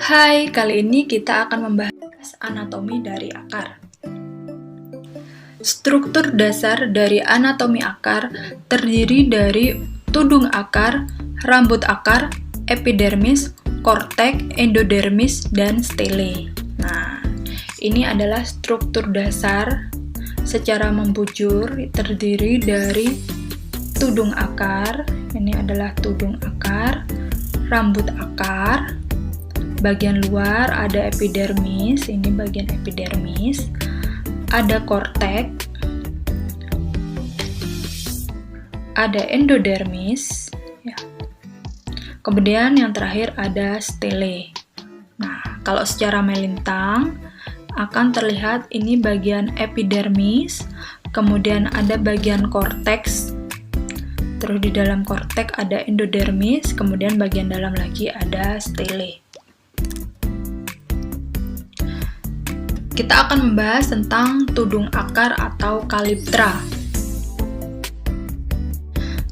Hai, kali ini kita akan membahas anatomi dari akar. Struktur dasar dari anatomi akar terdiri dari tudung akar, rambut akar, epidermis, kortek, endodermis, dan stele. Nah, ini adalah struktur dasar secara membujur terdiri dari tudung akar, ini adalah tudung akar, rambut akar, bagian luar ada epidermis, ini bagian epidermis, ada kortek, ada endodermis, ya. Kemudian yang terakhir ada stele. Nah, kalau secara melintang akan terlihat ini bagian epidermis, kemudian ada bagian korteks, terus di dalam kortek ada endodermis, kemudian bagian dalam lagi ada stele. Kita akan membahas tentang tudung akar atau kaliptra.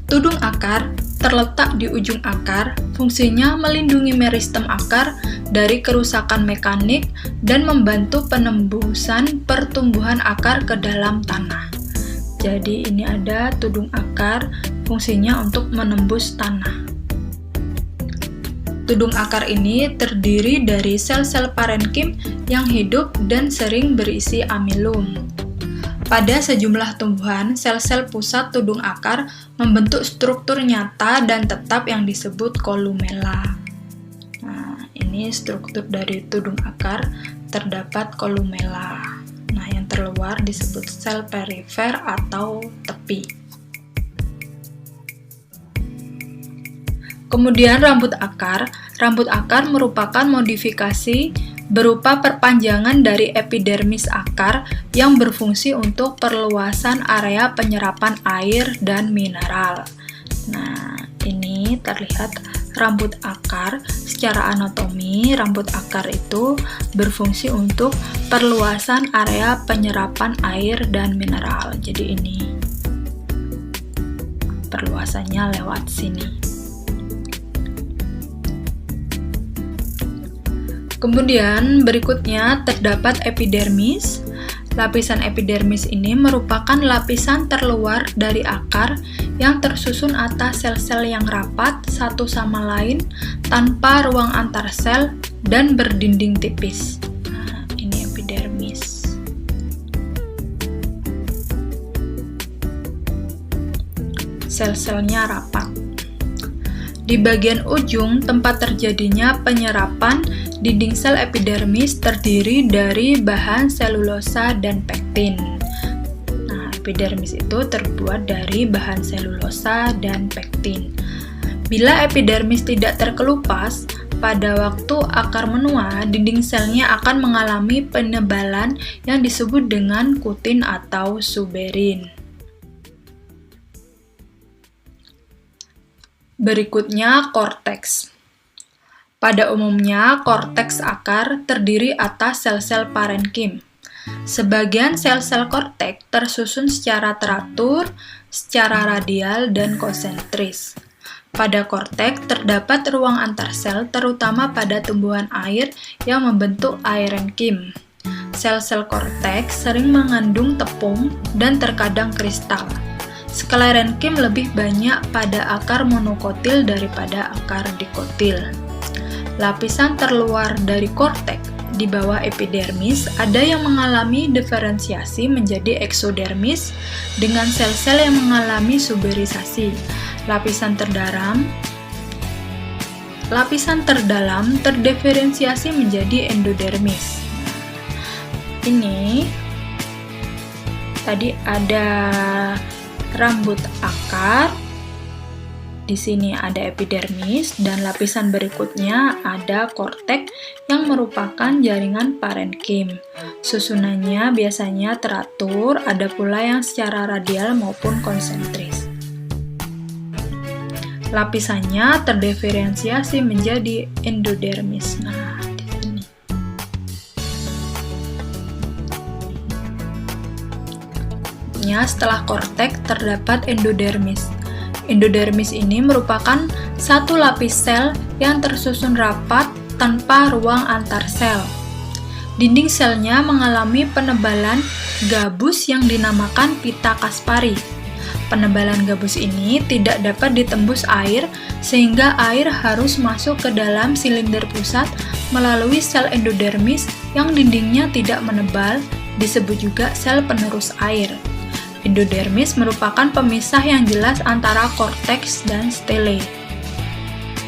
Tudung akar terletak di ujung akar, fungsinya melindungi meristem akar dari kerusakan mekanik dan membantu penembusan pertumbuhan akar ke dalam tanah. Jadi ini ada tudung akar, fungsinya untuk menembus tanah. Tudung akar ini terdiri dari sel-sel parenkim yang hidup dan sering berisi amilum. Pada sejumlah tumbuhan, sel-sel pusat tudung akar membentuk struktur nyata dan tetap yang disebut kolumela. Nah, ini struktur dari tudung akar, terdapat kolumela. Nah, yang terluar disebut sel perifer atau tepi. Kemudian rambut akar merupakan modifikasi berupa perpanjangan dari epidermis akar yang berfungsi untuk perluasan area penyerapan air dan mineral. Nah, ini terlihat rambut akar. Secara anatomi, rambut akar itu berfungsi untuk perluasan area penyerapan air dan mineral. Jadi ini perluasannya lewat sini. Kemudian berikutnya terdapat epidermis. Lapisan epidermis ini merupakan lapisan terluar dari akar yang tersusun atas sel-sel yang rapat satu sama lain tanpa ruang antar sel dan berdinding tipis. Nah, ini epidermis. Sel-selnya rapat. Di bagian ujung tempat terjadinya penyerapan, dinding sel epidermis terdiri dari bahan selulosa dan pektin. Nah, epidermis itu terbuat dari bahan selulosa dan pektin. Bila epidermis tidak terkelupas, pada waktu akar menua, dinding selnya akan mengalami penebalan yang disebut dengan kutin atau suberin. Berikutnya, korteks. Pada umumnya, korteks akar terdiri atas sel-sel parenkim. Sebagian sel-sel korteks tersusun secara teratur, secara radial, dan konsentris. Pada korteks terdapat ruang antar sel, terutama pada tumbuhan air yang membentuk aerenkim. Sel-sel korteks sering mengandung tepung dan terkadang kristal. Sklerenkim lebih banyak pada akar monokotil daripada akar dikotil. Lapisan terluar dari korteks di bawah epidermis ada yang mengalami diferensiasi menjadi eksodermis dengan sel-sel yang mengalami suberisasi. Lapisan terdalam terdiferensiasi menjadi endodermis. Ini tadi ada rambut akar, di sini ada epidermis, dan lapisan berikutnya ada korteks yang merupakan jaringan parenkim. Susunannya biasanya teratur, ada pula yang secara radial maupun konsentris. Lapisannya terdiferensiasi menjadi endodermis. Nah, di sini. Setelah korteks terdapat endodermis. Endodermis ini merupakan satu lapis sel yang tersusun rapat tanpa ruang antar sel. Dinding selnya mengalami penebalan gabus yang dinamakan pita Kaspari. Penebalan gabus ini tidak dapat ditembus air, sehingga air harus masuk ke dalam silinder pusat melalui sel endodermis yang dindingnya tidak menebal, disebut juga sel penerus air. Endodermis merupakan pemisah yang jelas antara korteks dan stele.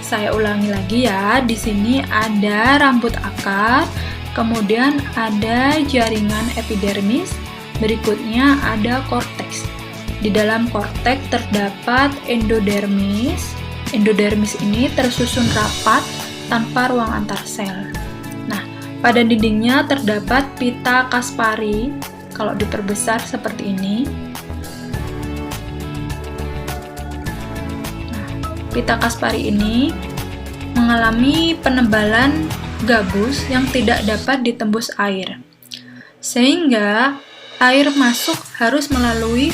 Saya ulangi lagi ya, di sini ada rambut akar, kemudian ada jaringan epidermis, berikutnya ada korteks. Di dalam korteks terdapat endodermis. Endodermis ini tersusun rapat tanpa ruang antar sel. Nah, pada dindingnya terdapat pita Kaspari, kalau diperbesar seperti ini. Pita Kaspari ini mengalami penebalan gabus yang tidak dapat ditembus air, sehingga air masuk harus melalui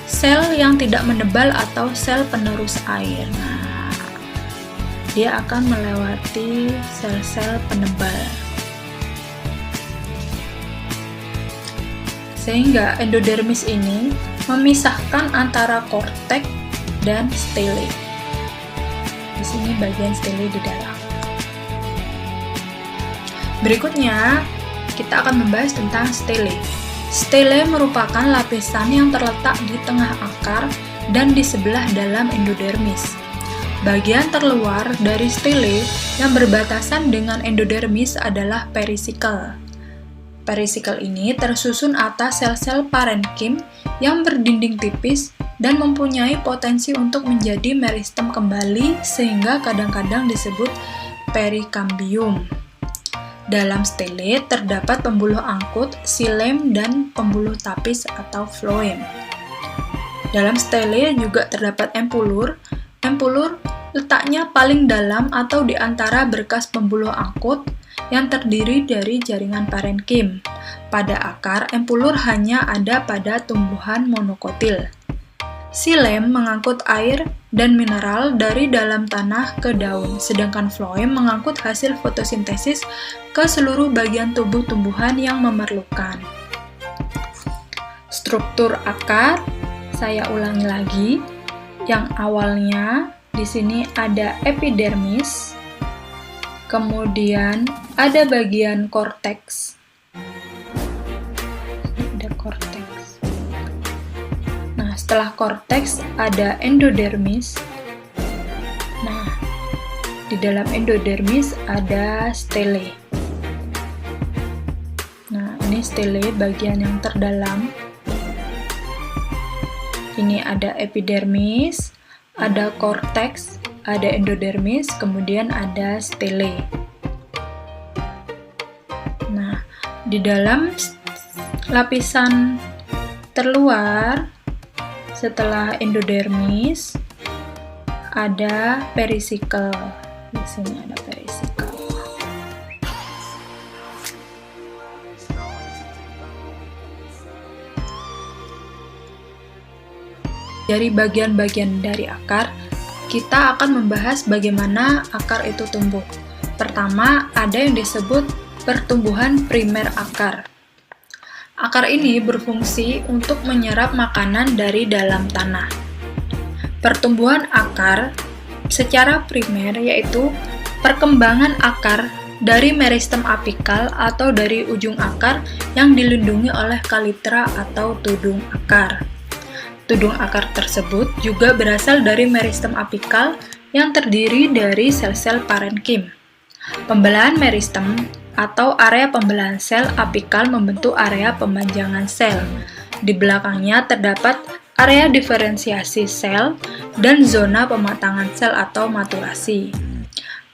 sel yang tidak menebal atau sel penerus air. Nah, dia akan melewati sel-sel penebal, sehingga endodermis ini memisahkan antara korteks dan stele. Di sini bagian stele di dalam. Berikutnya, kita akan membahas tentang stele. Stele merupakan lapisan yang terletak di tengah akar dan di sebelah dalam endodermis. Bagian terluar dari stele yang berbatasan dengan endodermis adalah perisikel. Perisikel ini tersusun atas sel-sel parenkim yang berdinding tipis dan mempunyai potensi untuk menjadi meristem kembali, sehingga kadang-kadang disebut perikambium. Dalam stele terdapat pembuluh angkut, xilem, dan pembuluh tapis atau floem. Dalam stele juga terdapat empulur. Empulur letaknya paling dalam atau di antara berkas pembuluh angkut yang terdiri dari jaringan parenkim. Pada akar, empulur hanya ada pada tumbuhan monokotil. Xilem mengangkut air dan mineral dari dalam tanah ke daun, sedangkan floem mengangkut hasil fotosintesis ke seluruh bagian tubuh tumbuhan yang memerlukan. Struktur akar, saya ulangi lagi. Yang awalnya di sini ada epidermis, kemudian ada bagian korteks. Ada korteks. Nah, setelah korteks ada endodermis. Nah, di dalam endodermis ada stele. Nah, ini stele bagian yang terdalam. Ini ada epidermis, ada korteks, ada endodermis, kemudian ada stele. Nah, di dalam lapisan terluar setelah endodermis ada perisikel. Di sini ada perisikel. Dari bagian-bagian dari akar, kita akan membahas bagaimana akar itu tumbuh. Pertama, ada yang disebut pertumbuhan primer akar. Akar ini berfungsi untuk menyerap makanan dari dalam tanah. Pertumbuhan akar secara primer yaitu perkembangan akar dari meristem apikal atau dari ujung akar yang dilindungi oleh kalitra atau tudung akar. Tudung akar tersebut juga berasal dari meristem apikal yang terdiri dari sel-sel parenkim. Pembelahan meristem atau area pembelahan sel apikal membentuk area pemanjangan sel. Di belakangnya terdapat area diferensiasi sel dan zona pematangan sel atau maturasi.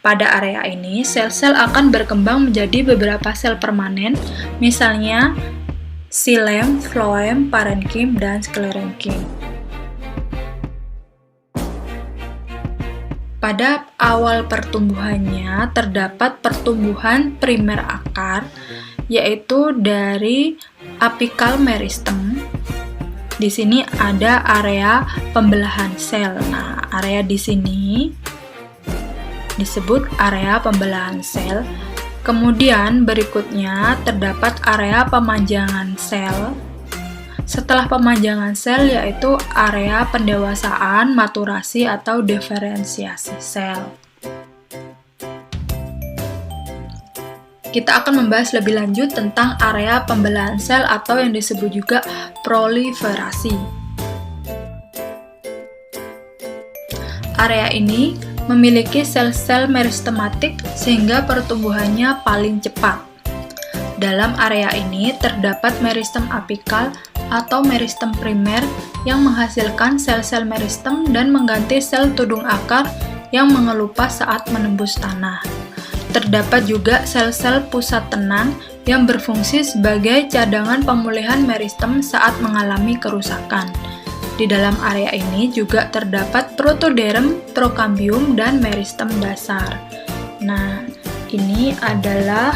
Pada area ini, sel-sel akan berkembang menjadi beberapa sel permanen, misalnya xilem, floem, parenkim, dan sklerenkim. Pada awal pertumbuhannya terdapat pertumbuhan primer akar, yaitu dari apikal meristem. Di sini ada area pembelahan sel. Nah, area di sini disebut area pembelahan sel. Kemudian berikutnya terdapat area pemanjangan sel. Setelah pemanjangan sel yaitu area pendewasaan, maturasi atau diferensiasi sel. Kita akan membahas lebih lanjut tentang area pembelahan sel atau yang disebut juga proliferasi. Area ini memiliki sel-sel meristematik sehingga pertumbuhannya paling cepat. Dalam area ini terdapat meristem apikal atau meristem primer yang menghasilkan sel-sel meristem dan mengganti sel tudung akar yang mengelupas saat menembus tanah. Terdapat juga sel-sel pusat tenang yang berfungsi sebagai cadangan pemulihan meristem saat mengalami kerusakan. Di dalam area ini juga terdapat protoderm, trokambium, dan meristem dasar. Nah, ini adalah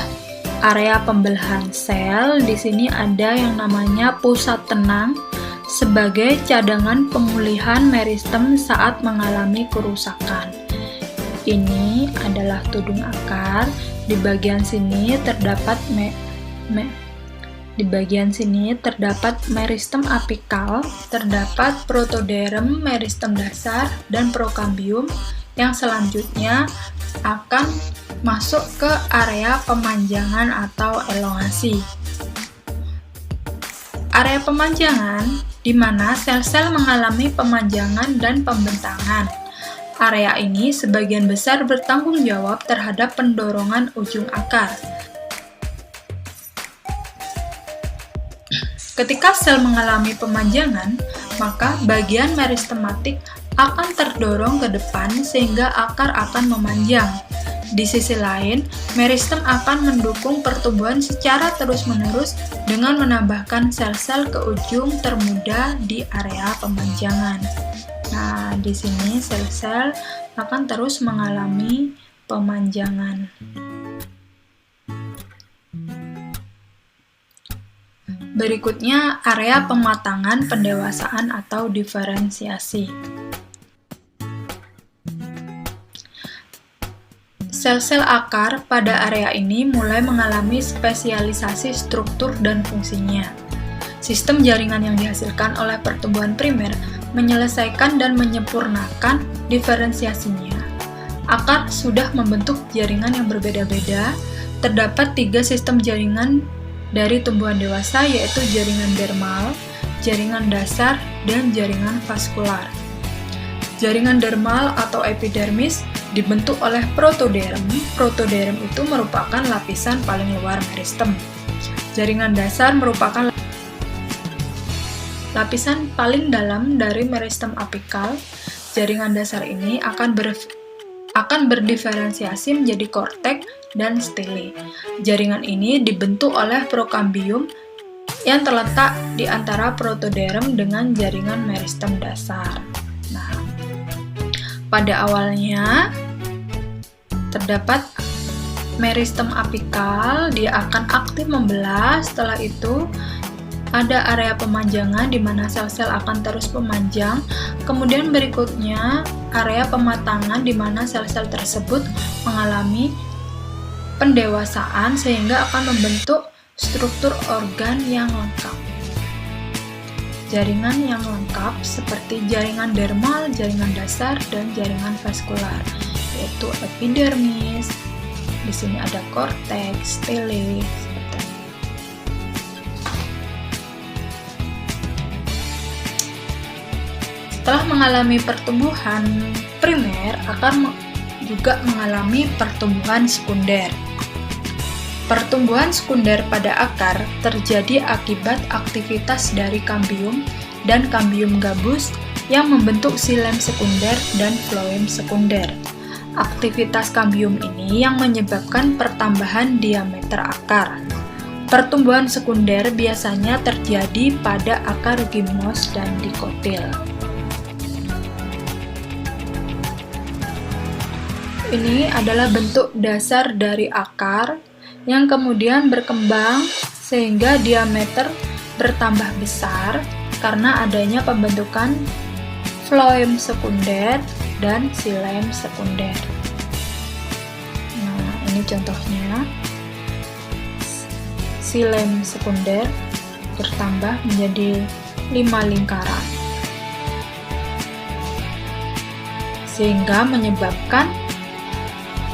area pembelahan sel. Di sini ada yang namanya pusat tenang sebagai cadangan pemulihan meristem saat mengalami kerusakan. Ini adalah tudung akar. Di bagian sini terdapat meristem apikal, terdapat protoderm, meristem dasar, dan prokambium yang selanjutnya akan masuk ke area pemanjangan atau elongasi. Area pemanjangan di mana sel-sel mengalami pemanjangan dan pembentangan. Area ini sebagian besar bertanggung jawab terhadap pendorongan ujung akar. Ketika sel mengalami pemanjangan, maka bagian meristematik akan terdorong ke depan sehingga akar akan memanjang. Di sisi lain, meristem akan mendukung pertumbuhan secara terus-menerus dengan menambahkan sel-sel ke ujung termuda di area pemanjangan. Nah, di sini sel-sel akan terus mengalami pemanjangan. Berikutnya, area pematangan pendewasaan atau diferensiasi. Sel-sel akar pada area ini mulai mengalami spesialisasi struktur dan fungsinya. Sistem jaringan yang dihasilkan oleh pertumbuhan primer menyelesaikan dan menyempurnakan diferensiasinya. Akar sudah membentuk jaringan yang berbeda-beda. Terdapat 3 sistem jaringan dari tumbuhan dewasa, yaitu jaringan dermal, jaringan dasar, dan jaringan vaskular. Jaringan dermal atau epidermis dibentuk oleh protoderm. Protoderm itu merupakan lapisan paling luar meristem. Jaringan dasar merupakan lapisan paling dalam dari meristem apikal. Jaringan dasar ini akan berdiferensiasi menjadi korteks dan stele. Jaringan ini dibentuk oleh prokambium yang terletak di antara protoderm dengan jaringan meristem dasar. Nah, pada awalnya terdapat meristem apikal, dia akan aktif membelah. Setelah itu ada area pemanjangan di mana sel-sel akan terus memanjang. Kemudian berikutnya area pematangan di mana sel-sel tersebut mengalami pendewasaan sehingga akan membentuk struktur organ yang lengkap. Jaringan yang lengkap seperti jaringan dermal, jaringan dasar, dan jaringan vaskular, yaitu epidermis. Di sini ada korteks, stele. Setelah mengalami pertumbuhan primer, akar juga mengalami pertumbuhan sekunder. Pertumbuhan sekunder pada akar terjadi akibat aktivitas dari kambium dan kambium gabus yang membentuk xilem sekunder dan floem sekunder. Aktivitas kambium ini yang menyebabkan pertambahan diameter akar. Pertumbuhan sekunder biasanya terjadi pada akar gimnos dan dikotil. Ini adalah bentuk dasar dari akar yang kemudian berkembang sehingga diameter bertambah besar karena adanya pembentukan floem sekunder dan xilem sekunder. Ini contohnya, xilem sekunder bertambah menjadi 5 lingkaran, sehingga menyebabkan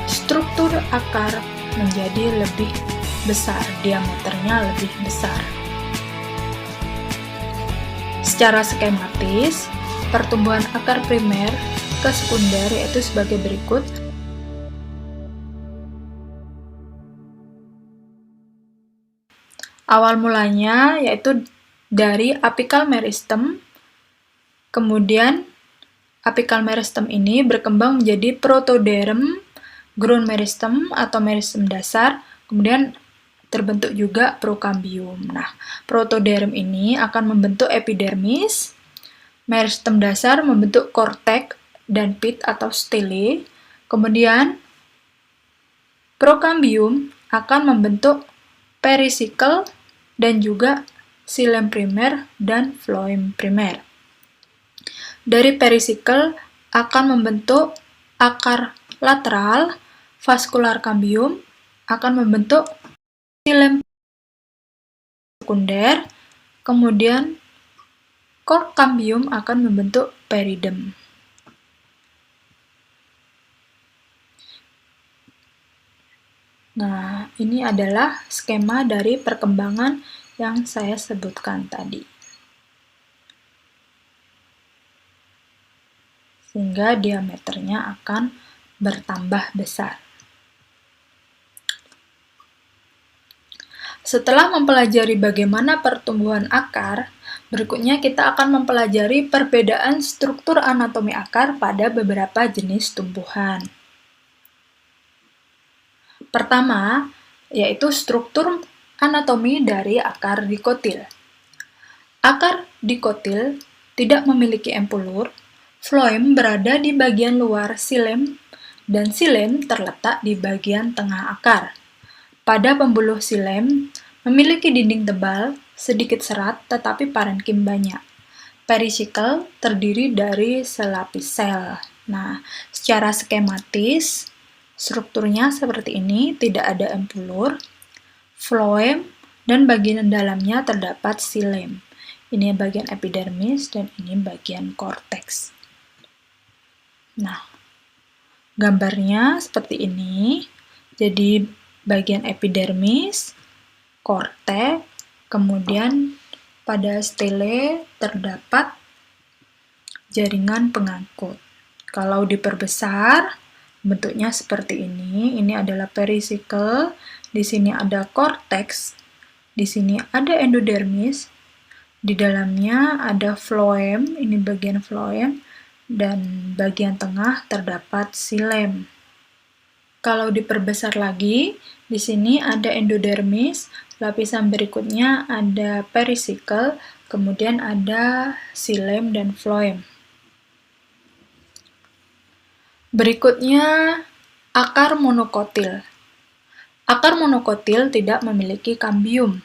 struktur akar menjadi lebih besar, diameternya lebih besar. Secara skematis, pertumbuhan akar primer ke sekunder yaitu sebagai berikut. Awal mulanya yaitu dari apical meristem, kemudian apical meristem ini berkembang menjadi protoderm, ground meristem atau meristem dasar, kemudian terbentuk juga prokambium. Nah, protoderm ini akan membentuk epidermis, meristem dasar membentuk korteks dan pit atau stele, kemudian prokambium akan membentuk perisikel dan juga xilem primer dan phloem primer. Dari perisikel akan membentuk akar lateral, vaskular kambium akan membentuk xilem sekunder, kemudian cork kambium akan membentuk peridem. Nah, ini adalah skema dari perkembangan yang saya sebutkan tadi. Sehingga diameternya akan bertambah besar. Setelah mempelajari bagaimana pertumbuhan akar, berikutnya kita akan mempelajari perbedaan struktur anatomi akar pada beberapa jenis tumbuhan. Pertama, yaitu struktur anatomi dari akar dikotil. Akar dikotil tidak memiliki empulur, phloem berada di bagian luar xilem, dan xilem terletak di bagian tengah akar. Pada pembuluh xilem, memiliki dinding tebal, sedikit serat, tetapi parenkim banyak. Perisikel terdiri dari selapis sel. Nah, secara skematis, strukturnya seperti ini, tidak ada empulur, phloem, dan bagian dalamnya terdapat xilem. Ini bagian epidermis dan ini bagian korteks. Nah, gambarnya seperti ini. Jadi, bagian epidermis, korteks, kemudian pada stele terdapat jaringan pengangkut. Kalau diperbesar, bentuknya seperti ini. Ini adalah perisikel, di sini ada korteks, di sini ada endodermis, di dalamnya ada phloem, ini bagian phloem, dan bagian tengah terdapat xilem. Kalau diperbesar lagi, di sini ada endodermis, lapisan berikutnya ada perisikel, kemudian ada xilem dan phloem. Berikutnya, akar monokotil. Akar monokotil tidak memiliki kambium.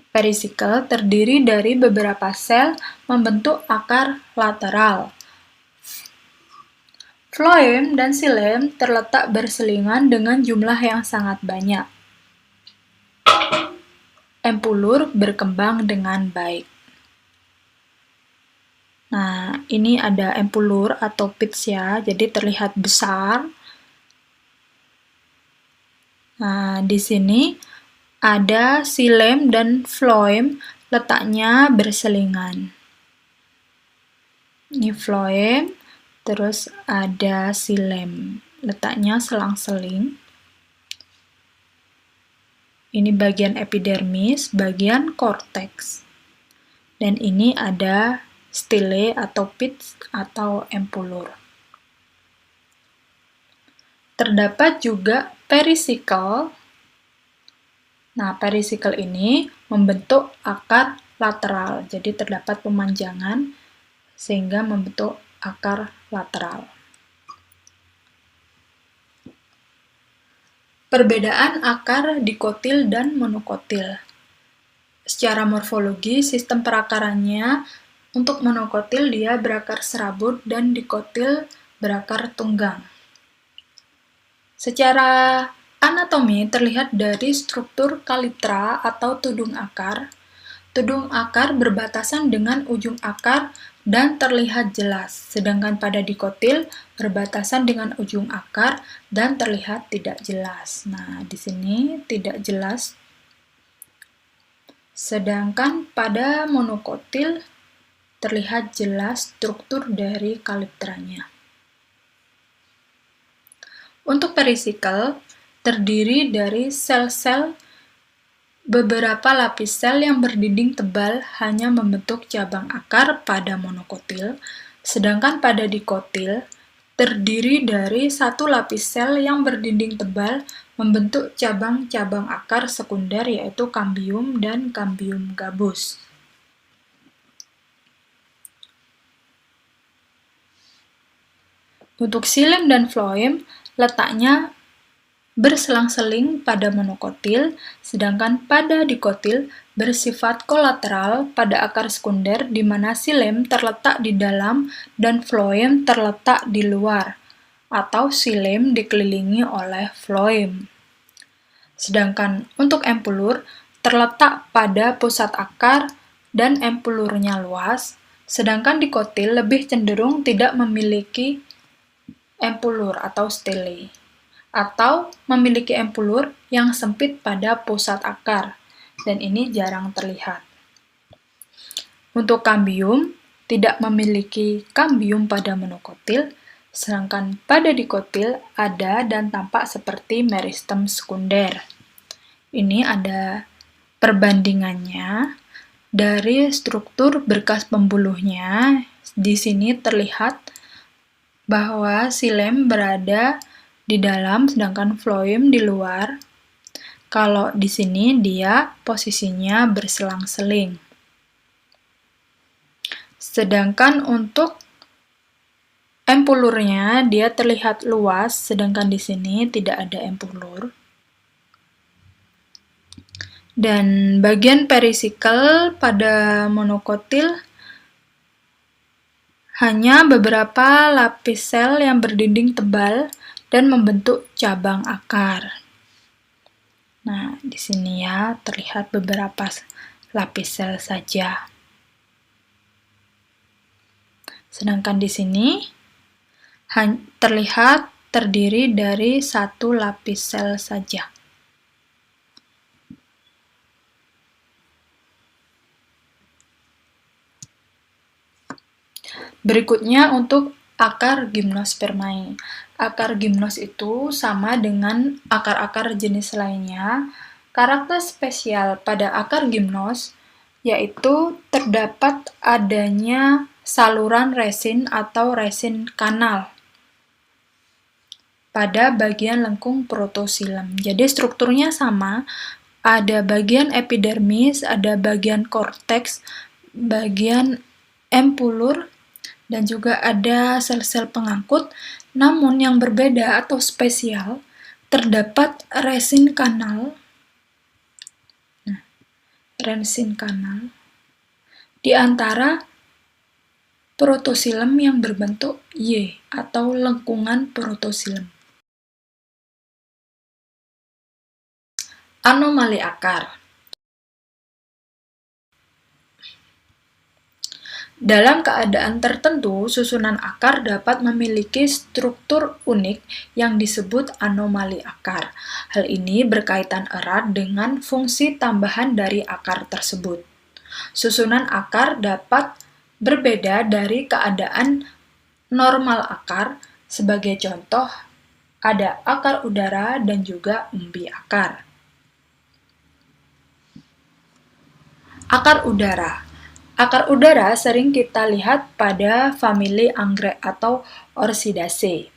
Perisikel terdiri dari beberapa sel membentuk akar lateral. Phloem dan xilem terletak berselingan dengan jumlah yang sangat banyak. Empulur berkembang dengan baik. Nah, ini ada empulur atau pits ya, jadi terlihat besar. Nah, di sini ada xilem dan phloem, letaknya berselingan. Ini phloem, terus ada xilem, letaknya selang-seling. Ini bagian epidermis, bagian korteks. Dan ini ada stele atau pits atau empulur. Terdapat juga perisikel. Nah, perisikel ini membentuk akar lateral. Jadi terdapat pemanjangan sehingga membentuk akar lateral. Perbedaan akar dikotil dan monokotil. Secara morfologi, sistem perakarannya untuk monokotil dia berakar serabut dan dikotil berakar tunggang. Secara Anatomi terlihat dari struktur kalitra atau tudung akar. Tudung akar berbatasan dengan ujung akar dan terlihat jelas, sedangkan pada dikotil berbatasan dengan ujung akar dan terlihat tidak jelas. Nah, di sini tidak jelas. Sedangkan pada monokotil terlihat jelas struktur dari kalitranya. Untuk perisikel, terdiri dari sel-sel. Beberapa lapis sel yang berdinding tebal hanya membentuk cabang akar pada monokotil, sedangkan pada dikotil terdiri dari satu lapis sel yang berdinding tebal membentuk cabang-cabang akar sekunder yaitu kambium dan kambium gabus. Untuk xilem dan floem, letaknya berselang-seling pada monokotil, sedangkan pada dikotil bersifat kolateral pada akar sekunder di mana xilem terletak di dalam dan floem terletak di luar, atau xilem dikelilingi oleh floem. Sedangkan untuk empulur terletak pada pusat akar dan empulurnya luas, sedangkan dikotil lebih cenderung tidak memiliki empulur atau stele, atau memiliki empulur yang sempit pada pusat akar, dan ini jarang terlihat. Untuk kambium, tidak memiliki kambium pada monokotil, sedangkan pada dikotil ada dan tampak seperti meristem sekunder. Ini ada perbandingannya dari struktur berkas pembuluhnya. Di sini terlihat bahwa xilem berada di dalam, sedangkan floem di luar. Kalau di sini dia posisinya berselang-seling. Sedangkan untuk empulurnya dia terlihat luas, sedangkan di sini tidak ada empulur. Dan bagian perisikel pada monokotil hanya beberapa lapis sel yang berdinding tebal dan membentuk cabang akar. Nah, di sini ya terlihat beberapa lapis sel saja. Sedangkan di sini terlihat terdiri dari satu lapis sel saja. Berikutnya untuk akar gimnospermae. Akar gimnos itu sama dengan akar-akar jenis lainnya. Karakter spesial pada akar gimnos yaitu terdapat adanya saluran resin atau resin kanal pada bagian lengkung protoxilem. Jadi strukturnya sama, ada bagian epidermis, ada bagian korteks, bagian empulur, dan juga ada sel-sel pengangkut, namun yang berbeda atau spesial, terdapat resin kanal. Nah, resin kanal di antara protoxilem yang berbentuk Y atau lengkungan protoxilem. Anomali akar. Dalam keadaan tertentu, susunan akar dapat memiliki struktur unik yang disebut anomali akar. Hal ini berkaitan erat dengan fungsi tambahan dari akar tersebut. Susunan akar dapat berbeda dari keadaan normal akar. Sebagai contoh, ada akar udara dan juga umbi akar. Akar udara. Akar udara sering kita lihat pada famili anggrek atau Orchidaceae.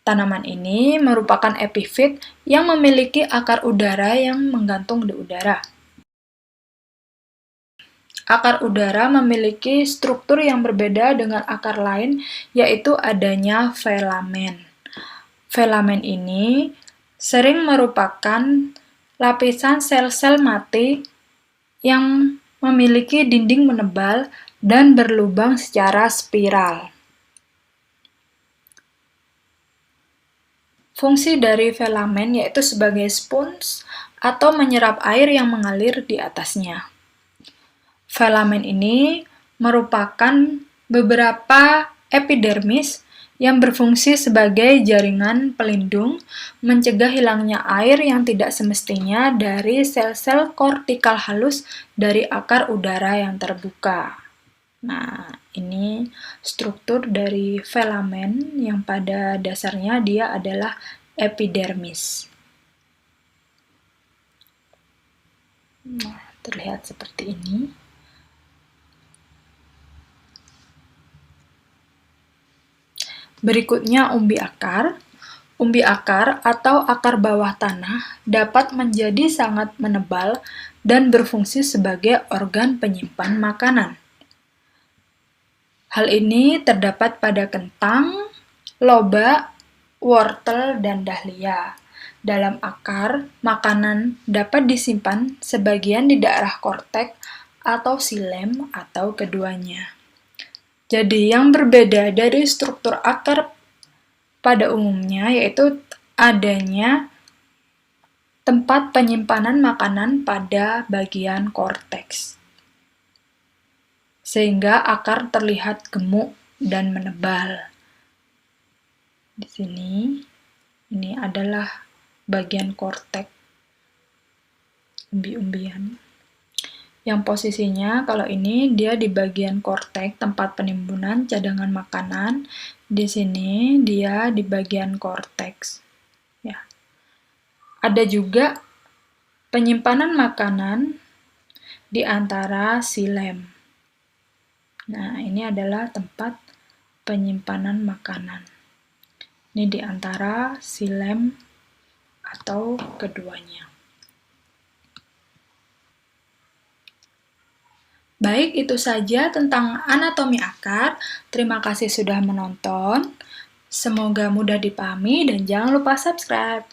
Tanaman ini merupakan epifit yang memiliki akar udara yang menggantung di udara. Akar udara memiliki struktur yang berbeda dengan akar lain, yaitu adanya filamen. Filamen ini sering merupakan lapisan sel-sel mati yang memiliki dinding menebal dan berlubang secara spiral. Fungsi dari filamen yaitu sebagai spons atau menyerap air yang mengalir di atasnya. Filamen ini merupakan beberapa epidermis yang berfungsi sebagai jaringan pelindung, mencegah hilangnya air yang tidak semestinya dari sel-sel kortikal halus dari akar udara yang terbuka. Nah, ini struktur dari filamen yang pada dasarnya dia adalah epidermis. Nah, terlihat seperti ini. Berikutnya umbi akar. Umbi akar atau akar bawah tanah dapat menjadi sangat menebal dan berfungsi sebagai organ penyimpan makanan. Hal ini terdapat pada kentang, loba, wortel, dan dahlia. Dalam akar, makanan dapat disimpan sebagian di daerah korteks atau silem atau keduanya. Jadi yang berbeda dari struktur akar pada umumnya yaitu adanya tempat penyimpanan makanan pada bagian korteks. Sehingga akar terlihat gemuk dan menebal. Di sini, ini adalah bagian korteks umbi-umbian. Yang posisinya, kalau ini dia di bagian korteks, tempat penimbunan cadangan makanan. Di sini, dia di bagian korteks. Ya. Ada juga penyimpanan makanan di antara silem. Nah, ini adalah tempat penyimpanan makanan. Ini di antara silem atau keduanya. Baik, itu saja tentang anatomi akar. Terima kasih sudah menonton. Semoga mudah dipahami dan jangan lupa subscribe.